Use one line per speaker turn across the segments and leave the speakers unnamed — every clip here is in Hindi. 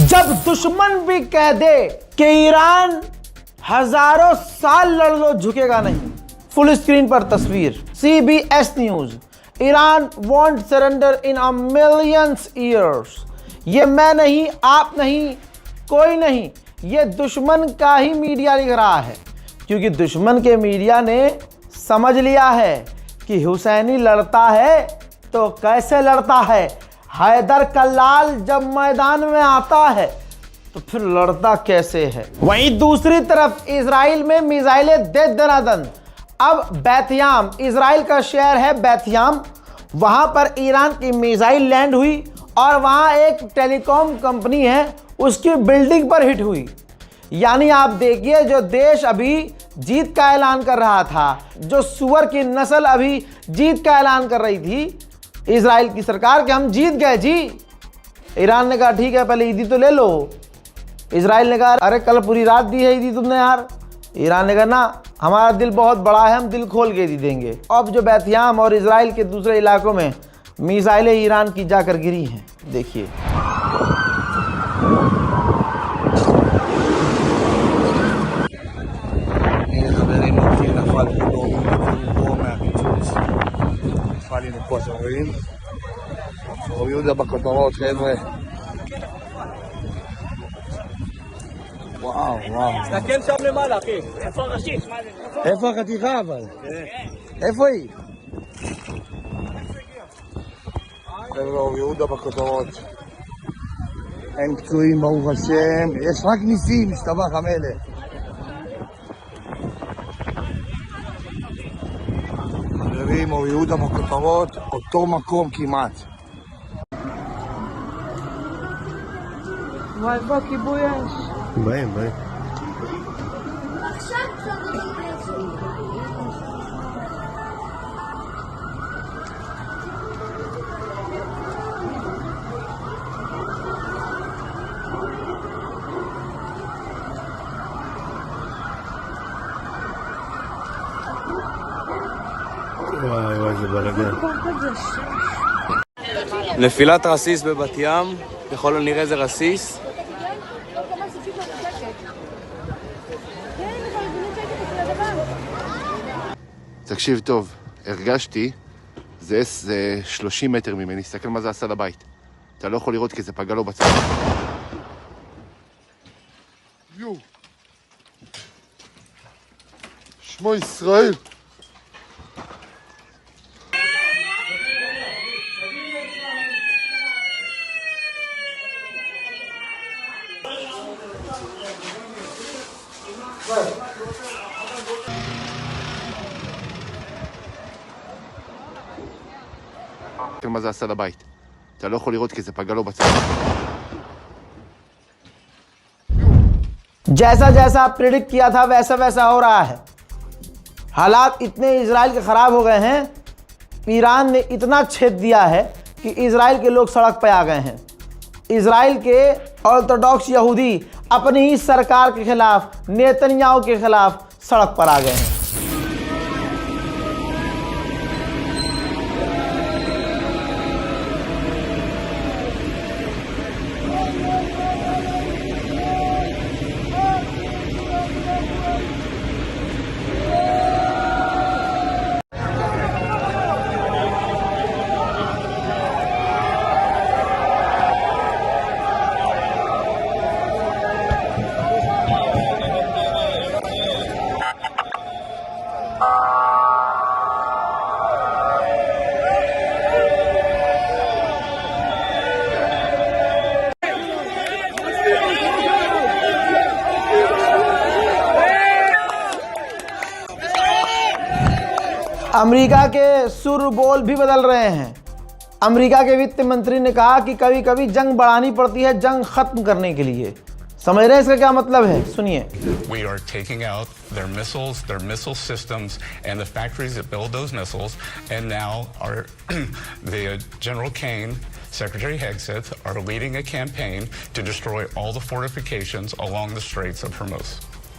जब दुश्मन भी कह दे कि ईरान हजारों साल लड़ लो झुकेगा नहीं। फुल स्क्रीन पर तस्वीर, CBS news, Iran want surrender इन अ मिलियंस ईयर्स। ये मैं नहीं, आप नहीं, कोई नहीं, ये दुश्मन का ही मीडिया लिख रहा है, क्योंकि दुश्मन के मीडिया ने समझ लिया है कि हुसैनी लड़ता है तो कैसे लड़ता है। हैदर का लाल जब मैदान में आता है तो फिर लड़ता कैसे है। वहीं दूसरी तरफ इजराइल में मिसाइलें दे दनादन। अब बैतयाम, इजराइल का शहर है बैतयाम, वहां पर ईरान की मिसाइल लैंड हुई और वहां एक टेलीकॉम कंपनी है उसकी बिल्डिंग पर हिट हुई। यानी आप देखिए, जो देश अभी जीत का ऐलान कर रहा था, जो सुअर की नस्ल अभी जीत का ऐलान कर रही थी इजराइल की सरकार कि हम जीत गए जी, ईरान ने कहा ठीक है पहले ईदी तो ले लो। इजराइल ने कहा अरे कल पूरी रात दी है ईदी तुमने यार। ईरान ने कहा ना, हमारा दिल बहुत बड़ा है, हम दिल खोल के ईदी देंगे। अब जो बैतयाम और इजराइल के दूसरे इलाकों में मिसाइलें ईरान की जाकर गिरी हैं, देखिए।
אור יהודה בכותרות, חבר'ה. וואו, וואו.
תסתכל שם למעלה, אחי. איפה הראשית?
איפה החתיכה אבל? איפה היא? חבר'ה, אור יהודה בכותרות. אין פצועים, ברוך השם. יש רק ניסים, השתבח המלך. חברים, אור יהודה בכותרות, אותו מקום כמעט.
וואי בוא, כיבוי אש.
באים. וואי, זה בלגן.
נפילת רסיס בבת ים, ככל הנראה זה רסיס.
תקשיב טוב, הרגשתי, זה 30 מטר ממני, תסתכל מה זה עשה לבית. אתה לא יכול לראות כי זה פגע לו בצד. יו! שמו ישראל! מה זה עשה לבית. אתה לא יכול לראות כי זה פגע לו בצד.
जैसा जैसा प्रेडिक्ट किया था वैसा वैसा हो रहा है। हालात इतने इजराइल के खराब हो गए हैं, ईरान ने इतना छेद दिया है कि इजराइल के लोग सड़क पर आ गए हैं। इजराइल के ऑर्थोडॉक्स यहूदी अपनी ही सरकार के खिलाफ, नेतन्याहू के खिलाफ सड़क पर आ गए हैं। अमेरिका के सुर बोल भी बदल रहे हैं। अमेरिका के वित्त मंत्री ने कहा कि कभी कभी जंग बढ़ानी पड़ती है जंग खत्म करने के लिए। समझ रहे हैं इसका क्या मतलब है? सुनिए।
We are taking out their missiles, their missile systems, and the factories that build those missiles, and now our the General Kane, Secretary Hegseth are leading a campaign to destroy all the fortifications along the Straits of Hormuz.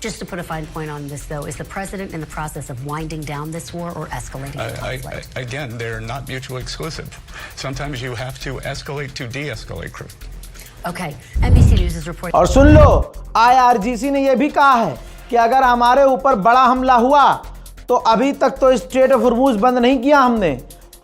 Just to put a fine point on this, though, is the president in the process of winding down this war or escalating the conflict?
Again, they're not mutually exclusive. Sometimes you have to escalate to de-escalate.
Okay, NBC News is reporting.
और सुन लो, IRGC ने यह भी कहा है कि अगर हमारे ऊपर बड़ा हमला हुआ तो अभी तक तो स्ट्रेट ऑफ हॉर्मुज बंद नहीं किया हमने,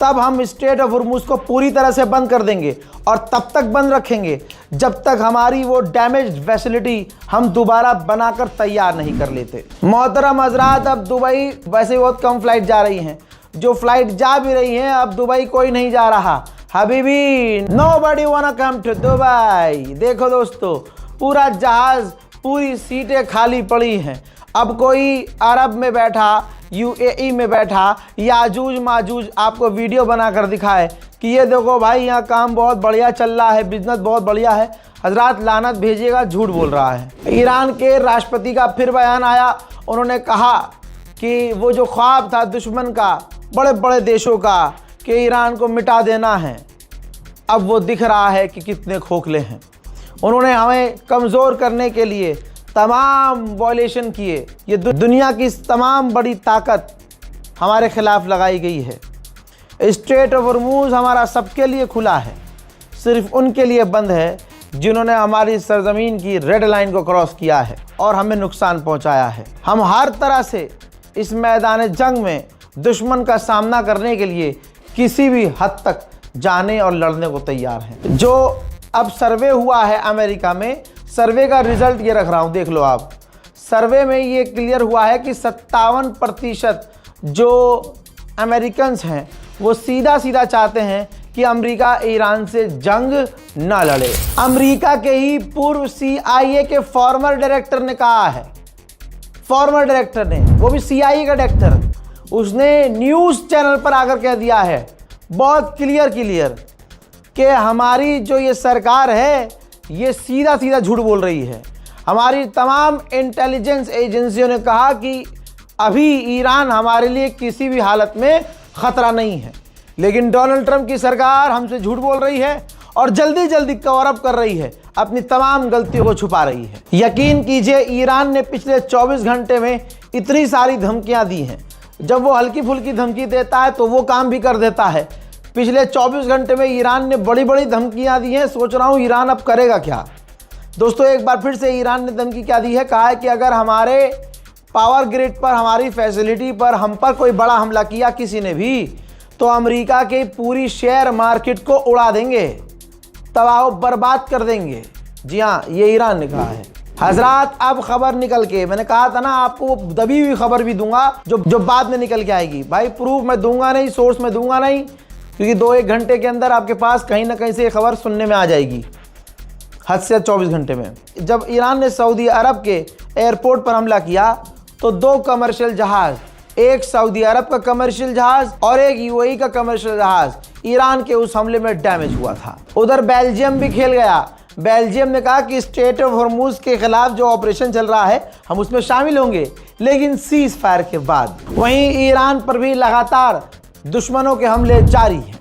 तब हम स्ट्रेट ऑफ हॉर्मुज को पूरी तरह से बंद कर देंगे और तब तक बंद रखेंगे जब तक हमारी वो डैमेज्ड फैसिलिटी हम दोबारा बनाकर तैयार नहीं कर लेते। मोहतरम हजरात, अब दुबई वैसे बहुत कम फ्लाइट जा रही हैं, जो फ्लाइट जा भी रही हैं अब दुबई कोई नहीं जा रहा। हबीबी, nobody wanna come to Dubai. देखो दोस्तों, पूरा जहाज, पूरी सीटें खाली पड़ी हैं। अब कोई अरब में बैठा, UAE में बैठा, याजूज माजूज आपको वीडियो बनाकर दिखाए कि ये देखो भाई यहाँ काम बहुत बढ़िया चल रहा है, बिजनेस बहुत बढ़िया है, हजरात लानत भेजिएगा, झूठ बोल रहा है। ईरान के राष्ट्रपति का फिर बयान आया। उन्होंने कहा कि वो जो ख्वाब था दुश्मन का, बड़े बड़े देशों का, कि ईरान को मिटा देना है, अब वो दिख रहा है कि कितने खोखले हैं। उन्होंने हमें कमज़ोर करने के लिए तमाम वॉयलेशन किए। ये दुनिया की तमाम बड़ी ताकत हमारे ख़िलाफ़ लगाई गई है। स्ट्रेट ऑफ हॉर्मुज हमारा सबके लिए खुला है, सिर्फ उनके लिए बंद है जिन्होंने हमारी सरजमीन की रेड लाइन को क्रॉस किया है और हमें नुकसान पहुंचाया है। हम हर तरह से इस मैदान जंग में दुश्मन का सामना करने के लिए किसी भी हद तक जाने और लड़ने को तैयार हैं। जो अब सर्वे हुआ है अमेरिका में, सर्वे का रिजल्ट ये रख रहा हूँ, देख लो आप। सर्वे में ये क्लियर हुआ है कि 57% जो अमेरिकन्स हैं वो सीधा सीधा चाहते हैं कि अमेरिका ईरान से जंग ना लड़े। अमेरिका के ही पूर्व CIA के फॉर्मर डायरेक्टर ने कहा है, फॉर्मर डायरेक्टर ने, वो भी CIA का डायरेक्टर, उसने न्यूज़ चैनल पर आकर कह दिया है बहुत क्लियर कि हमारी जो ये सरकार है ये सीधा सीधा झूठ बोल रही है। हमारी तमाम इंटेलिजेंस एजेंसियों ने कहा कि अभी ईरान हमारे लिए किसी भी हालत में ख़तरा नहीं है, लेकिन डोनाल्ड ट्रंप की सरकार हमसे झूठ बोल रही है और जल्दी जल्दी कवर अप कर रही है, अपनी तमाम गलतियों को छुपा रही है। यकीन कीजिए, ईरान ने पिछले 24 घंटे में इतनी सारी धमकियां दी हैं। जब वो हल्की फुल्की धमकी देता है तो वो काम भी कर देता है। पिछले 24 घंटे में ईरान ने बड़ी बड़ी धमकियां दी हैं। सोच रहा हूँ ईरान अब करेगा क्या। दोस्तों, एक बार फिर से ईरान ने धमकी क्या दी है, कहा है कि अगर हमारे पावर ग्रिड पर, हमारी फैसिलिटी पर, हम पर कोई बड़ा हमला किया किसी ने भी, तो अमेरिका की पूरी शेयर मार्केट को उड़ा देंगे, तबाह बर्बाद कर देंगे। जी हाँ, ये ईरान ने कहा है। हजरात, अब खबर निकल के, मैंने कहा था ना आपको, दबी हुई खबर भी दूंगा जो बाद में निकल के आएगी। भाई प्रूफ मैं दूंगा नहीं, सोर्स मैं दूंगा नहीं, क्योंकि 2-1 घंटे के अंदर आपके पास कहीं ना कहीं से ये खबर सुनने में आ जाएगी, हद से 24 घंटे में। जब ईरान ने सऊदी अरब के एयरपोर्ट पर हमला किया तो 2 कमर्शियल जहाज़, एक सऊदी अरब का कमर्शियल जहाज़ और एक UAE का कमर्शियल जहाज़, ईरान के उस हमले में डैमेज हुआ था। उधर बेल्जियम भी खेल गया। बेल्जियम ने कहा कि स्ट्रेट ऑफ हॉर्मुज के खिलाफ जो ऑपरेशन चल रहा है हम उसमें शामिल होंगे, लेकिन सीज फायर के बाद। वहीं ईरान पर भी लगातार दुश्मनों के हमले जारी हैं।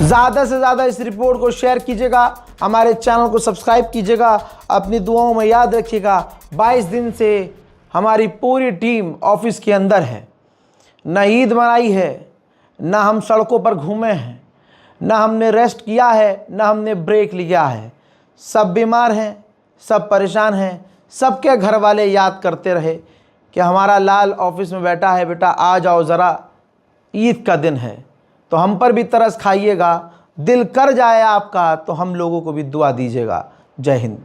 ज़्यादा से ज़्यादा इस रिपोर्ट को शेयर कीजिएगा, हमारे चैनल को सब्सक्राइब कीजिएगा, अपनी दुआओं में याद रखिएगा। 22 दिन से हमारी पूरी टीम ऑफिस के अंदर है, न ईद मनाई है, न हम सड़कों पर घूमे हैं, न हमने रेस्ट किया है, न हमने ब्रेक लिया है। सब बीमार हैं, सब परेशान हैं, सबके घर वाले याद करते रहे कि हमारा लाल ऑफिस में बैठा है, बेटा आ जाओ ज़रा, ईद का दिन है। तो हम पर भी तरस खाइएगा, दिल कर जाए आपका तो हम लोगों को भी दुआ दीजिएगा। जय हिंद।